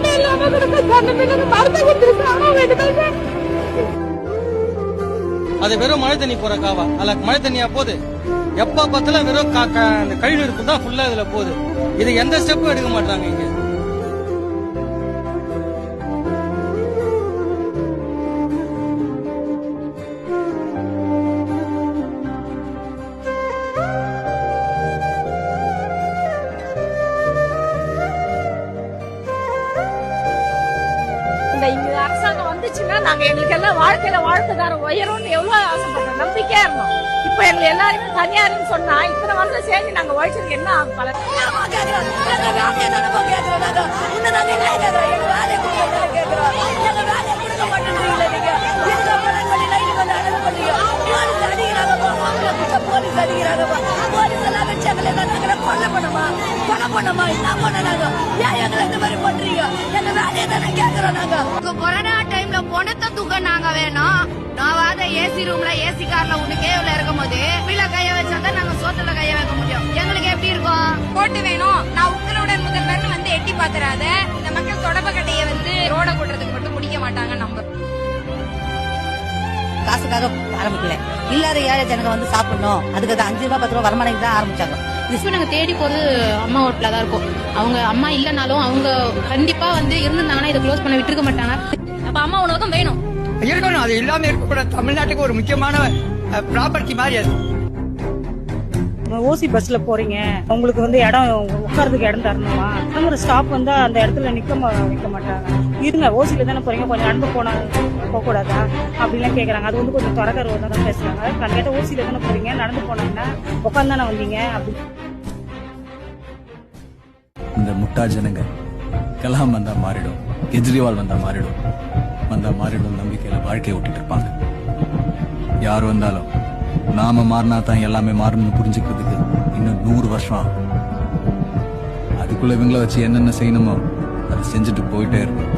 ஒண்ணுமே இல்லாம மருந்து கொடுத்துருக்கு. அது வெறும் மழை தண்ணி போற காவா, அல்ல மழை தண்ணியா போகுது. எப்ப பார்த்தாலும் வெறும் கழிவு இருக்கும் தான் ஃபுல்லா இதுல போகுது. இது எந்த ஸ்டெப்பும் எடுக்க மாட்டாங்க இங்க. இந்த அரசாங்கம் வந்துச்சுன்னா நாங்க எங்களுக்கு எல்லாம் வாழ்க்கையில வாழ்க்கைதார உயரும்னு எவ்வளவு ஆசைப்பட்டோம், நம்பிக்கையா இருந்தோம். இப்ப எங்க எல்லாருமே தனியாருன்னு சொன்னா இத்தனை வருஷம் சேர்ந்து நாங்க உழைச்சதுக்கு என்ன ஆகும் பலன்? கொரோனா டைம்ல பொணத்தை தூக்க நாங்க வேணும். நான் ஏசி ரூம்ல ஏசி கார்ல ஒண்ணு கேவ்ல இருக்கும் போது வீல கைய வச்சாதான் நாங்க சோத்துல கைய வைக்க முடியும். எங்களுக்கு எப்படி இருக்கும்? போட்டு வேணும். நான் உங்களுடன் முதல்வர் வந்து எட்டி பாத்துறாத. இந்த மக்கள் தொடர்பு கட்டையை வந்து ரோட கூட்டுறதுக்கு மட்டும் முடிக்க மாட்டாங்க. நம்ம காசுக்காக ஆரம்பிக்கல, இல்லாத ஏழை ஜனங்க வந்து சாப்பிடணும், அதுக்கு 5 ரூபாய் 10 ரூபாய் வருமானம் தான் ஆரம்பிச்சாங்க. இப்ப நாங்க தேடி போறது அம்மா ஹோட்டலா தான் இருக்கும். அவங்க அம்மா இல்லனாலும் அவங்க கண்டிப்பா வந்து இருந்திருந்தாங்கன்னா இதை க்ளோஸ் பண்ண விட்டுருக்க மாட்டாங்க. அப்ப அம்மா உணவகம் வேணும், இருக்கணும். அது இல்லாம இருக்கக்கூடாது. தமிழ்நாட்டுக்கு ஒரு முக்கியமான ப்ராப்பர்ட்டி மாதிரி அது. ஓசி பஸ்ல போறீங்க, உங்களுக்கு வந்து இடம் உட்கார்றதுக்கு இடம் தரணுமா? ஒரு ஸ்டாப் வந்து அந்த இடத்துல வைக்க மாட்டாங்க. இருங்க, ஓசில தானே போறீங்க, கொஞ்சம் நடந்து போக கூடாதா அப்படின்லாம் கேக்குறாங்க. அது வந்து கொஞ்சம் தொடர்கருவா தான் பேசுறாங்க. கண்டிப்பா ஓசில தானே போறீங்க, நடந்து போனாங்கன்னா உட்காந்து தானே வந்தீங்க அப்படி. இந்த முட்டா ஜனங்க கலாம் வந்தா மாறிடும், கெஜ்ரிவால் வந்தா மாறிடும் நம்பிக்கையில வாழ்க்கையை விட்டுட்டு இருப்பாங்க. யார் வந்தாலும் நாம மாறினா தான் எல்லாமே மாறணும்னு புரிஞ்சுக்கிறதுக்கு இன்னும் 100 வருஷம் ஆகும். அதுக்குள்ள இவங்களை வச்சு என்னென்ன செய்யணுமோ அதை செஞ்சுட்டு போயிட்டே இருக்கும்.